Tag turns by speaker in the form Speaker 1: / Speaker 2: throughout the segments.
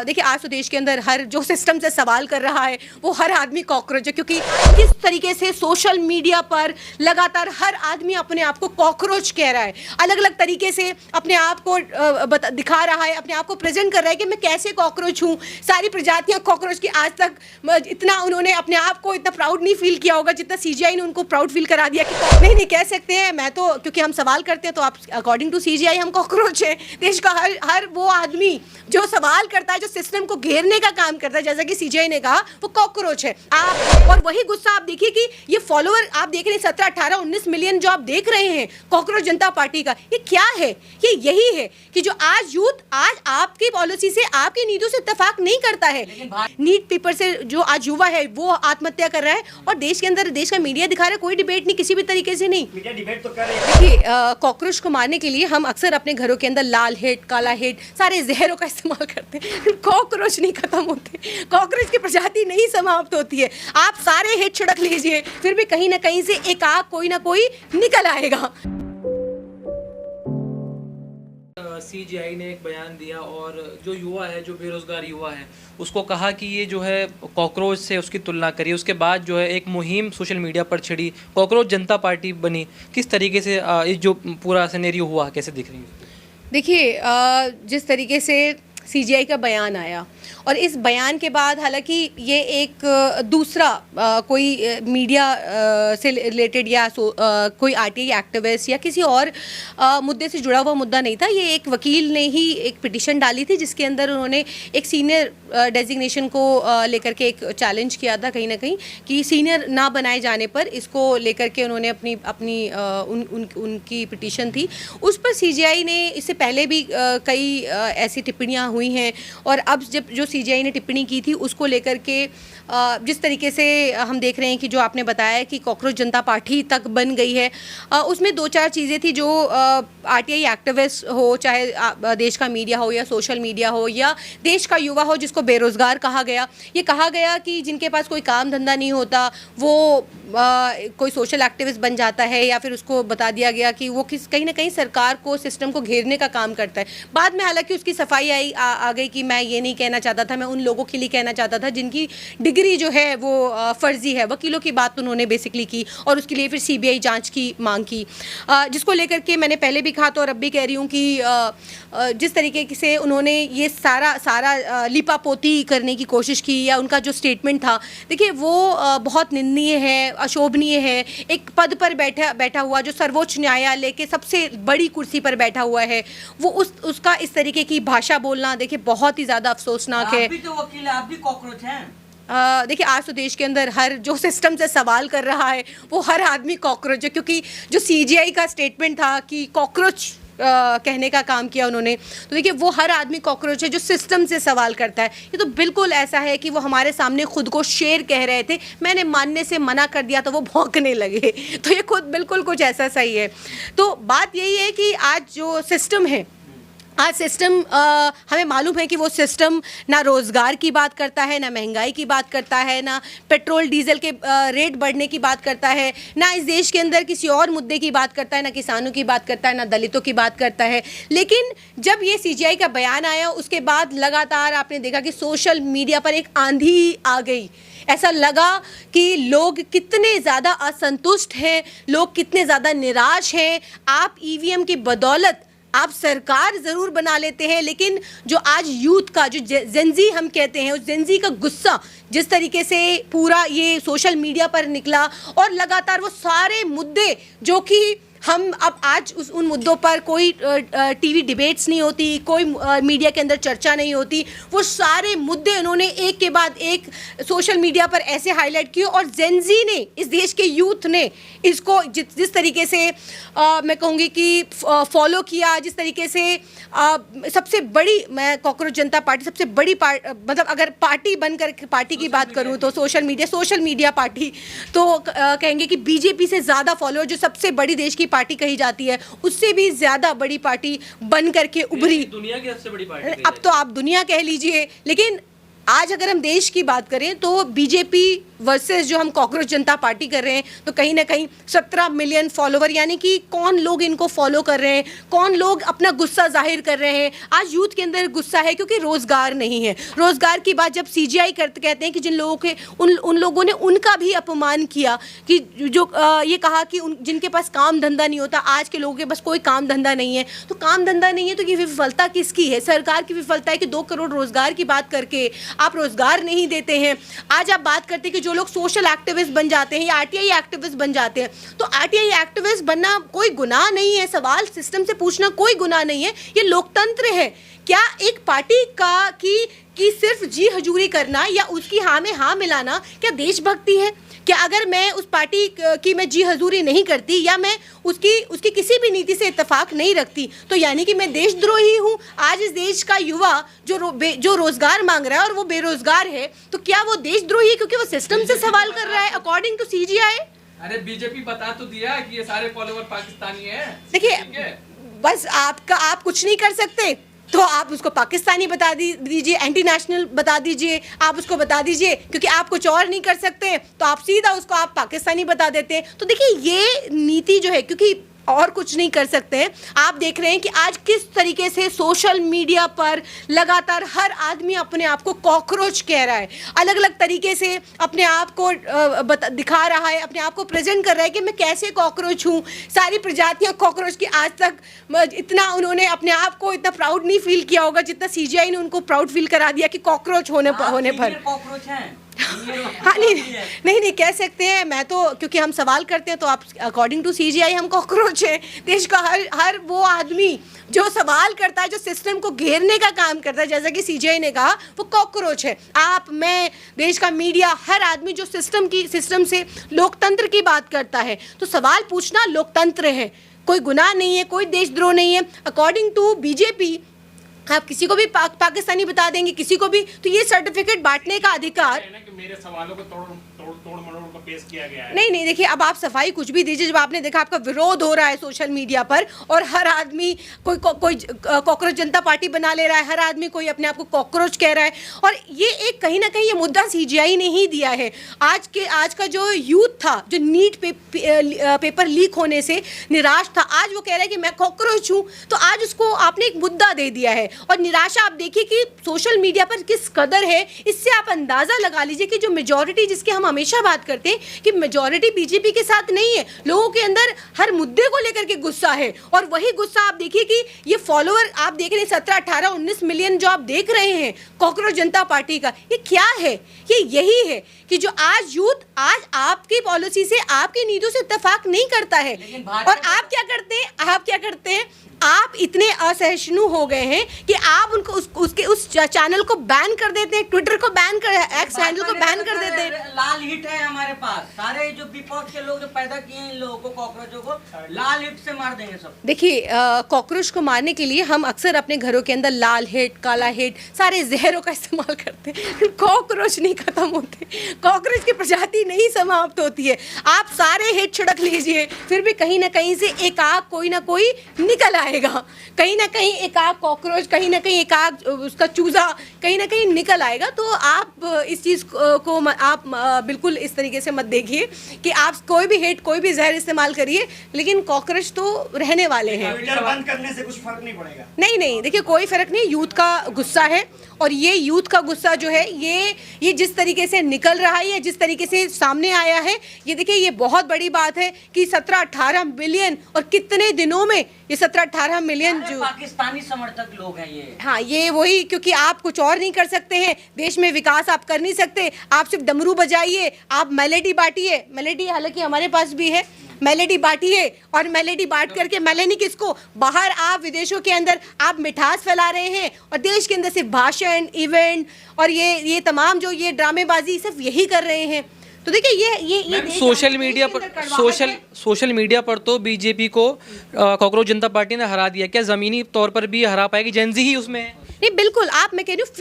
Speaker 1: देखिए आज तो देश के अंदर हर जो सिस्टम से सवाल कर रहा है वो हर आदमी कॉकरोच है, क्योंकि किस तरीके से सोशल मीडिया पर लगातार हर आदमी अपने आप को कॉकरोच कह रहा है, अलग अलग तरीके से अपने आप को दिखा रहा है, अपने आप को प्रेजेंट कर रहा है कि मैं कैसे कॉकरोच हूँ। सारी प्रजातियाँ कॉकरोच की, आज तक इतना उन्होंने अपने आप को इतना प्राउड नहीं फील किया होगा जितना सीजीआई ने उनको प्राउड फील करा दिया कि नहीं कह सकते हैं। मैं तो क्योंकि हम सवाल करते हैं तो आप अकॉर्डिंग टू सीजीआई हम कॉकरोच हैं। देश का हर वो आदमी जो सवाल करता है, जो सिस्टम को घेरने का काम करता है, जैसा कि सीजीआई ने कहा, वो कॉकरोच है। आप और वही गुस्सा आप देखिए कि ये फॉलोअर आप देख रहे हैं 17, 18, 19 मिलियन जो आप देख रहे हैं कॉकरोच जनता पार्टी का, ये क्या है? ये यही है कि जो आज यूथ आज आपकी पॉलिसी से, आपकी नीतियों से इत्तेफाक नहीं करता है। नीट पेपर से जो आज युवा है वो आत्महत्या कर रहा है और देश के अंदर देश का मीडिया दिखा रहा है कोई डिबेट नहीं, किसी भी तरीके से नहीं।
Speaker 2: मीडिया डिबेट तो कर रही है।
Speaker 1: देखिए कॉकरोच को मारने के लिए हम अक्सर अपने घरों के अंदर लाल हिट, काला हिट, सारे जहरों का इस्तेमाल करते हैं। कॉकरोच नहीं खत्म होते, कॉकरोच की प्रजाति नहीं समाप्त होती है। आप सारे हिट छिड़क लीजिए, फिर भी कहीं ना कहीं से एक आग कोई ना कोई निकल आएगा।
Speaker 3: सीजीआई ने एक बयान दिया और जो युवा है, जो बेरोजगार युवा है, उसको कहा कि ये जो है कॉकरोच से उसकी तुलना करिए। उसके बाद जो है एक मुहिम सोशल मीडिया पर छिड़ी, कॉकरोच जनता पार्टी बनी। किस तरीके से ये जो पूरा सिनेरियो हुआ कैसे दिख रही है?
Speaker 1: देखिए जिस तरीके से सीजीआई का बयान आया और इस बयान के बाद हालांकि ये एक दूसरा कोई मीडिया से रिलेटेड या कोई आरटीआई एक्टिविस्ट या किसी और मुद्दे से जुड़ा हुआ मुद्दा नहीं था। ये एक वकील ने ही एक पिटीशन डाली थी जिसके अंदर उन्होंने एक सीनियर डेजिग्नेशन को लेकर के एक चैलेंज किया था कहीं ना कहीं कि सीनियर ना बनाए जाने पर इसको लेकर के उन्होंने उनकी पिटीशन थी। उस पर सीजीआई ने इससे पहले भी कई ऐसी टिप्पणियाँ हुई हैं और अब जब जो सीजीआई ने टिप्पणी की थी उसको लेकर के जिस तरीके से हम देख रहे हैं कि जो आपने बताया कि कॉकरोच जनता पार्टी तक बन गई है, उसमें 2-4 चीज़ें थी जो आरटीआई एक्टिविस्ट हो, चाहे देश का मीडिया हो या सोशल मीडिया हो या देश का युवा हो जिसको बेरोज़गार कहा गया। ये कहा गया कि जिनके पास कोई काम धंधा नहीं होता वो कोई सोशल एक्टिविस्ट बन जाता है, या फिर उसको बता दिया गया कि वो कहीं ना कहीं सरकार को, सिस्टम को घेरने का काम करता है। बाद में हालांकि उसकी सफाई आ गई कि मैं ये नहीं कहना चाहता था, मैं उन लोगों के लिए कहना चाहता था जिनकी डिग्री जो है वो फर्जी है। वकीलों की बात उन्होंने बेसिकली की और उसके लिए फिर सीबीआई जांच की मांग की, जिसको लेकर के मैंने पहले भी कहा था और अब भी कह रही हूँ कि जिस तरीके से उन्होंने ये सारा लिपापोती करने की कोशिश की या उनका जो स्टेटमेंट था, देखिए वो बहुत निंदनीय है, अशोभनीय है। एक पद पर बैठा हुआ जो सर्वोच्च न्यायालय के सबसे बड़ी कुर्सी पर बैठा हुआ है, वो उसका इस तरीके की भाषा बोलना देखिए बहुत ही ज़्यादा अफसोसनाक है।
Speaker 2: आप भी तो वकील हैं, आप भी कॉकरोच हैं।
Speaker 1: देखिए आज तो देश के अंदर हर जो सिस्टम से सवाल कर रहा है वो हर आदमी कॉकरोच है, क्योंकि जो सीजीआई का स्टेटमेंट था कि कॉकरोच कहने का काम किया उन्होंने, तो देखिए वो हर आदमी कॉकरोच है जो सिस्टम से सवाल करता है। ये तो बिल्कुल ऐसा है कि वो हमारे सामने खुद को शेर कह रहे थे, मैंने मानने से मना कर दिया तो वो भौंकने लगे। तो ये खुद बिल्कुल कुछ ऐसा सही है। तो बात यही है कि आज जो सिस्टम है, आज सिस्टम हमें मालूम है कि वो सिस्टम ना रोज़गार की बात करता है, ना महंगाई की बात करता है, ना पेट्रोल डीजल के रेट बढ़ने की बात करता है, ना इस देश के अंदर किसी और मुद्दे की बात करता है, ना किसानों की बात करता है, ना दलितों की बात करता है। लेकिन जब ये सीजीआई का बयान आया उसके बाद लगातार आपने देखा कि सोशल मीडिया पर एक आंधी आ गई। ऐसा लगा कि लोग कितने ज़्यादा असंतुष्ट हैं, लोग कितने ज़्यादा निराश हैं। आप ईवीएम की बदौलत आप सरकार ज़रूर बना लेते हैं, लेकिन जो आज यूथ का जो जेंजी हम कहते हैं, उस जेंजी का गुस्सा जिस तरीके से पूरा ये सोशल मीडिया पर निकला और लगातार वो सारे मुद्दे जो कि हम अब आज उन मुद्दों पर कोई टीवी डिबेट्स नहीं होती, कोई मीडिया के अंदर चर्चा नहीं होती, वो सारे मुद्दे उन्होंने एक के बाद एक सोशल मीडिया पर ऐसे हाईलाइट किए और जेंजी ने, इस देश के यूथ ने इसको जिस तरीके से मैं कहूँगी कि फॉलो किया, जिस तरीके से सबसे बड़ी, मैं कॉकरोच जनता पार्टी सबसे बड़ी मतलब अगर पार्टी बनकर पार्टी की बात करूँ तो सोशल मीडिया पार्टी तो कहेंगे कि बीजेपी से ज़्यादा फॉलोअर जो सबसे बड़ी देश की पार्टी कही जाती है उससे भी ज़्यादा बड़ी पार्टी बन करके उभरी।
Speaker 3: दुनिया की सबसे बड़ी पार्टी,
Speaker 1: अब तो आप दुनिया कह लीजिए, लेकिन आज अगर हम देश की बात करें तो बीजेपी वर्सेस जो हम कॉकरोच जनता पार्टी कर रहे हैं, तो कहीं ना कहीं 17 मिलियन फॉलोवर, यानी कि कौन लोग इनको फॉलो कर रहे हैं, कौन लोग अपना गुस्सा जाहिर कर रहे हैं। आज यूथ के अंदर गुस्सा है क्योंकि रोज़गार नहीं है। रोज़गार की बात जब सीजीआई कहते हैं कि जिन लोगों के उन लोगों ने उनका भी अपमान किया, कि जो ये कहा कि जिनके पास काम धंधा नहीं होता, आज के लोगों के पास कोई काम धंधा नहीं है, तो काम धंधा नहीं है तो ये विफलता किसकी है? सरकार की विफलता है कि 2 करोड़ रोज़गार की बात करके आप रोज़गार नहीं देते हैं। आज आप बात करते हैं कि जो लोग सोशल एक्टिविस्ट बन जाते हैं या आरटीआई एक्टिविस्ट बन जाते हैं, तो आरटीआई एक्टिविस्ट बनना कोई गुनाह नहीं है, सवाल सिस्टम से पूछना कोई गुनाह नहीं है, ये लोकतंत्र है। क्या एक पार्टी की सिर्फ जी हजूरी करना या उसकी हाँ में हाँ मिलाना क्या देशभक्ति है? क्या अगर मैं उस पार्टी की मैं जी हजूरी नहीं करती या मैं उसकी किसी भी नीति से इत्तेफाक नहीं रखती, तो यानी कि मैं देशद्रोही हूँ? आज इस देश का युवा जो रोजगार मांग रहा है और वो बेरोजगार है, तो क्या वो देशद्रोही है क्योंकि वो सिस्टम से सवाल कर रहा है अकॉर्डिंग टू सीजीआई?
Speaker 4: अरे बीजेपी बता तो दिया कि ये सारे फॉलोवर पाकिस्तानी हैं।
Speaker 1: देखिए, बस आप कुछ नहीं कर सकते तो आप उसको पाकिस्तानी बता दीजिए, एंटी नेशनल बता दीजिए, आप उसको बता दीजिए, क्योंकि आप कुछ और नहीं कर सकते तो आप सीधा उसको आप पाकिस्तानी बता देते हैं। तो देखिए, ये नीति जो है, क्योंकि और कुछ नहीं कर सकते हैं। आप देख रहे हैं कि आज किस तरीके से सोशल मीडिया पर लगातार हर आदमी अपने आप को कॉकरोच कह रहा है, अलग अलग तरीके से अपने आप को दिखा रहा है, अपने आप को प्रेजेंट कर रहा है कि मैं कैसे कॉकरोच हूँ। सारी प्रजातियाँ कॉकरोच की, आज तक इतना उन्होंने अपने आप को इतना प्राउड नहीं फील किया होगा जितना सीजीआई ने उनको प्राउड फील करा दिया कि कॉकरोच होने पर।
Speaker 2: कॉकरोच हैं।
Speaker 1: हाँ, नहीं कह सकते हैं। मैं तो, क्योंकि हम सवाल करते हैं तो आप अकॉर्डिंग टू सीजीआई हम कॉकरोच हैं। देश का हर वो आदमी जो सवाल करता है, जो सिस्टम को घेरने का काम करता है, जैसा कि सीजीआई ने कहा, वो कॉकरोच है। आप, मैं, देश का मीडिया, हर आदमी जो सिस्टम से लोकतंत्र की बात करता है, तो सवाल पूछना लोकतंत्र है, कोई गुनाह नहीं है, कोई देशद्रोह नहीं है। अकॉर्डिंग टू बीजेपी आप किसी को भी पाकिस्तानी बता देंगे, किसी को भी, तो ये सर्टिफिकेट बांटने का अधिकार
Speaker 4: है ना कि मेरे सवालों को तोड़ मरोड़ कर पेश किया गया है।
Speaker 1: नहीं, देखिए, अब आप सफाई कुछ भी दीजिए। जब आपने देखा आपका विरोध हो रहा है सोशल मीडिया पर और हर आदमी कोई कॉकरोच जनता पार्टी बना ले रहा है, हर आदमी कोई अपने आप को कॉकरोच कह रहा है, और ये एक कहीं ना कहीं ये मुद्दा सीजीआई ने ही दिया है। आज का जो यूथ था, जो नीट पेपर लीक होने से निराश था, आज वो कह रहा है कि मैं कॉकरोच हूँ, तो आज उसको आपने एक मुद्दा दे दिया है। और निराशा आप देखिए कि सोशल मीडिया पर किस कदर है, इससे आप अंदाजा लगा लीजिए कि जो मेजॉरिटी, जिसकी हम हमेशा बात करते हैं कि मेजॉरिटी बीजेपी के साथ नहीं है, लोगों के अंदर हर मुद्दे को लेकर के गुस्सा है। और वही गुस्सा आप देखिए कि ये फॉलोवर आप देख रहे हैं 17, 18, 19 मिलियन जो आप देख रहे हैं कॉकरोच जनता पार्टी का, ये क्या है? ये यही है कि जो आज यूथ आज आपकी पॉलिसी से, आपकी नीतियों से इत्तेफाक नहीं करता है। और आप क्या करते हैं? आप इतने असहिष्णु हो गए हैं कि आप उनको उस चैनल को बैन कर देते हैं, ट्विटर को बैन कर, एक्स हैंडल को बैन कर देते हैं।
Speaker 2: लाल हिट है हमारे पास, सारे जो विपक्ष के लोग जो पैदा किए हैं इन लोगों को, कॉकरोचों को लाल हिट से मार देंगे सब।
Speaker 1: देखिए, कॉकरोच को मारने के लिए हम अक्सर अपने घरों के अंदर लाल हिट, काला हिट, सारे जहरों का इस्तेमाल करते हैं। कॉकरोच नहीं खत्म होते, कॉकरोच की प्रजाति नहीं समाप्त होती है। आप सारे हिट छिड़क लीजिए, फिर भी कहीं ना कहीं से एक आग कोई ना कोई निकल आएगा, कहीं ना कहीं एक आग कॉकरोच, कहीं ना कहीं एक आग उसका चूजा कहीं ना कहीं निकल आएगा। तो आप इस चीज़ को आप बिल्कुल इस तरीके से मत देखिए कि आप कोई भी हिट, कोई भी जहर इस्तेमाल करिए, लेकिन कॉकरोच तो रहने वाले हैं।
Speaker 2: ट्विटर बंद करने से कुछ फर्क नहीं पड़ेगा।
Speaker 1: नहीं, देखिए, कोई फर्क नहीं। यूथ का गुस्सा है, और ये यूथ का गुस्सा जो है, ये जिस तरीके से निकल रहा है, जिस तरीके से सामने आया है, ये देखिए, ये बहुत बड़ी बात है कि 17-18 मिलियन, और कितने दिनों में ये 17-18 मिलियन जो
Speaker 2: पाकिस्तानी समर्थक लोग हैं ये।
Speaker 1: हाँ, ये वही, क्योंकि आप कुछ और नहीं कर सकते हैं, देश में विकास आप कर नहीं सकते, आप सिर्फ डमरू बजाइए, आप मेलेडी बांटिए। मेलेडी हालांकि हमारे पास भी है, मेलेडी बांटिए, और मेलेडी बांट करके मेलेनी किसको, बाहर आप विदेशों के अंदर आप मिठास फैला रहे हैं, और देश के अंदर सिर्फ भाषण, इवेंट और ये तमाम जो ये ड्रामेबाजी सिर्फ यही कर रहे हैं। तो देखिए ये देश
Speaker 3: सोशल
Speaker 1: देश
Speaker 3: मीडिया
Speaker 1: के
Speaker 3: पर
Speaker 1: अंदर कड़वाहट है।
Speaker 3: सोशल मीडिया पर तो बीजेपी को कॉकरोच जनता पार्टी ने हरा दिया, क्या जमीनी तौर पर भी हरा पाएगी? जेनजी ही उसमें है।
Speaker 1: नहीं बिल्कुल, आप मैं कह रही हूँ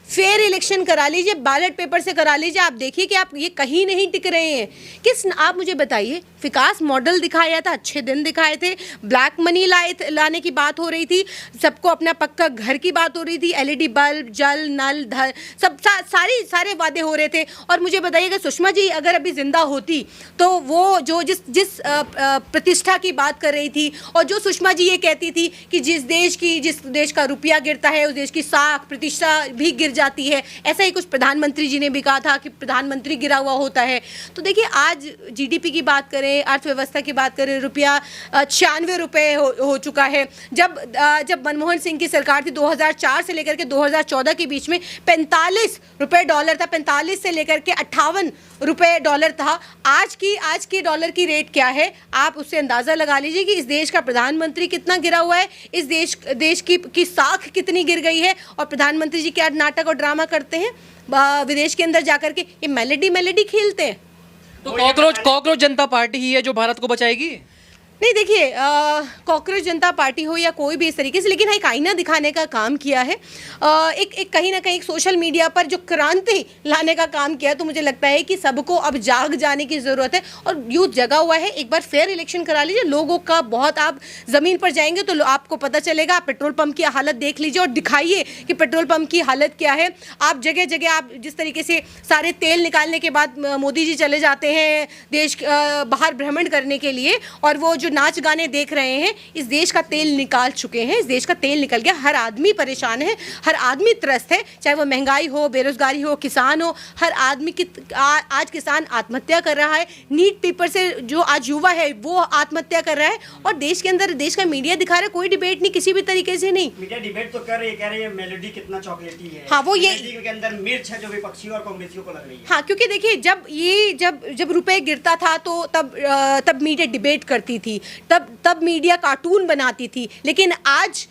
Speaker 1: फेयर इलेक्शन करा लीजिए, बैलेट पेपर से करा लीजिए। आप देखिए कि आप ये कहीं नहीं टिक रहे हैं। आप मुझे बताइए, विकास मॉडल दिखाया था, अच्छे दिन दिखाए थे, ब्लैक मनी लाने की बात हो रही थी, सबको अपना पक्का घर की बात हो रही थी, एलईडी बल्ब, जल नल धर सब सारे वादे हो रहे थे। और मुझे बताइए, अगर सुषमा जी अगर अभी जिंदा होती तो वो जो जिस प्रतिष्ठा की बात कर रही थी, और जो सुषमा जी ये कहती थी कि जिस देश का रुपया गिरता है उस देश की साख प्रतिष्ठा भी गिर जाती है, ऐसा ही कुछ प्रधानमंत्री जी ने भी कहा था कि प्रधानमंत्री गिरा हुआ होता है। तो देखिए, आज जीडीपी की बात करें, अर्थव्यवस्था की बात करें, रुपया 96 रुपये हो चुका है। जब मनमोहन सिंह की सरकार थी 2004 से लेकर के 2014 के बीच में 45 रुपये डॉलर था, 45 से लेकर के 58 रुपये डॉलर था। आज की डॉलर की रेट क्या है, आप उससे अंदाज़ा लगा लीजिए कि इस देश का प्रधानमंत्री कितना गिरा हुआ है, इस देश की साख कितनी गिर गई है। और प्रधानमंत्री जी क्या नाटक और ड्रामा करते हैं विदेश के अंदर जाकर के, ये मेलेडी खेलते हैं।
Speaker 3: तो कॉकरोच जनता पार्टी ही है जो भारत को बचाएगी?
Speaker 1: नहीं देखिए, कॉकरोच जनता पार्टी हो या कोई भी इस तरीके से, लेकिन एक आईना दिखाने का काम किया है, एक कहीं ना कहीं सोशल मीडिया पर जो क्रांति लाने का काम किया। तो मुझे लगता है कि सबको अब जाग जाने की ज़रूरत है और यूथ जगा हुआ है। एक बार फेयर इलेक्शन करा लीजिए, लोगों का बहुत, आप ज़मीन पर जाएंगे तो आपको पता चलेगा। आप पेट्रोल पंप की हालत देख लीजिए और दिखाइए कि पेट्रोल पंप की हालत क्या है। आप जगह जगह आप जिस तरीके से सारे तेल निकालने के बाद मोदी जी चले जाते हैं देश बाहर भ्रमण करने के लिए, और वो जो नाच गाने देख रहे हैं, इस देश का तेल निकाल चुके हैं, इस देश का तेल निकल गया। हर आदमी परेशान है, हर आदमी त्रस्त है, चाहे वो महंगाई हो, बेरोजगारी हो, किसान हो, हर आदमी की आज किसान आत्महत्या कर रहा है। नीट पेपर से जो आज युवा है वो आत्महत्या कर रहा है, और देश के अंदर देश का मीडिया दिखा रहा है कोई डिबेट नहीं, किसी भी तरीके से नहीं।
Speaker 5: मीडिया डिबेट तो कर रही है, कह रही है मेलोडी कितना चॉकलेटी है।
Speaker 1: हाँ, वो ये
Speaker 5: मेलोडी के अंदर मिर्च है जो विपक्षियों और कांग्रेसियों को लग रही है।
Speaker 1: हाँ, क्योंकि देखिए, जब रुपए गिरता था तो तब मीडिया डिबेट करती थी, तब मीडिया कार्टून बनाती थी, लेकिन आज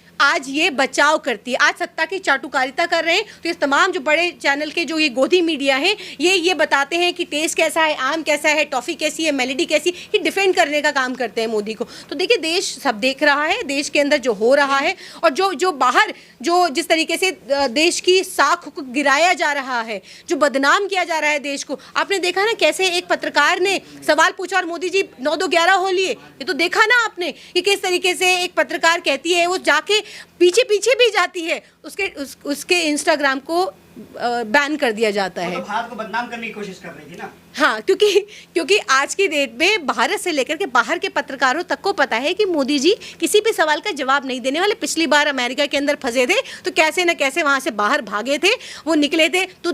Speaker 1: ये बचाव करती है। आज सत्ता की चाटुकारिता कर रहे हैं। तो ये तमाम जो बड़े चैनल के जो ये गोदी मीडिया हैं, ये बताते हैं कि टेस्ट कैसा है, आम कैसा है, टॉफ़ी कैसी है, मेलेडी कैसी, ये डिफेंड करने का काम करते हैं मोदी को। तो देखिए, देश सब देख रहा है, देश के अंदर जो हो रहा है, और जो बाहर जिस तरीके से देश की साख को गिराया जा रहा है, जो बदनाम किया जा रहा है देश को। आपने देखा ना कैसे एक पत्रकार ने सवाल पूछा और मोदी जी 9-2-11 हो लिए। ये तो देखा ना आपने कि किस तरीके से एक पत्रकार कहती है, वो जाके पीछे भी जाती है, उसके इंस्टाग्राम को बैन कर दिया जाता है।
Speaker 5: तो भारत को बदनाम करने की कोशिश कर रही थी ना।
Speaker 1: हाँ, क्योंकि आज की डेट में भारत से लेकर के बाहर के पत्रकारों तक को पता है कि मोदी जी किसी भी सवाल का जवाब नहीं देने वाले। पिछली बार अमेरिका के अंदर फंसे थे तो कैसे न कैसे वहाँ से बाहर भागे थे, वो निकले थे, तू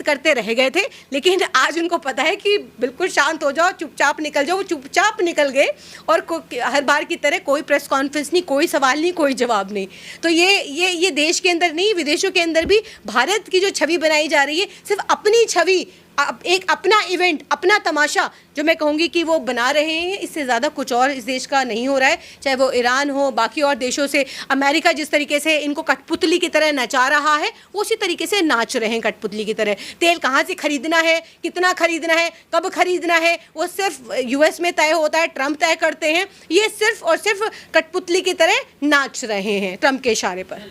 Speaker 1: करते रह गए थे। लेकिन आज उनको पता है कि बिल्कुल शांत हो जाओ, चुपचाप निकल जाओ। वो चुपचाप निकल गए, और हर बार की तरह कोई प्रेस कॉन्फ्रेंस नहीं, कोई सवाल नहीं, कोई जवाब नहीं। तो ये देश के अंदर नहीं, विदेशों के अंदर भी भारत की जो छवि बनाई जा रही है, सिर्फ अपनी छवि, एक अपना इवेंट, अपना तमाशा जो मैं कहूँगी कि वो बना रहे हैं। इससे ज़्यादा कुछ और इस देश का नहीं हो रहा है, चाहे वो ईरान हो, बाकी और देशों से। अमेरिका जिस तरीके से इनको कठपुतली की तरह नचा रहा है, वो उसी तरीके से नाच रहे हैं कठपुतली की तरह। तेल कहाँ से खरीदना है, कितना खरीदना है, कब खरीदना है, वो सिर्फ यूएस में तय होता है, ट्रंप तय करते हैं। ये सिर्फ और सिर्फ कठपुतली की तरह नाच रहे हैं ट्रंप के इशारे पर।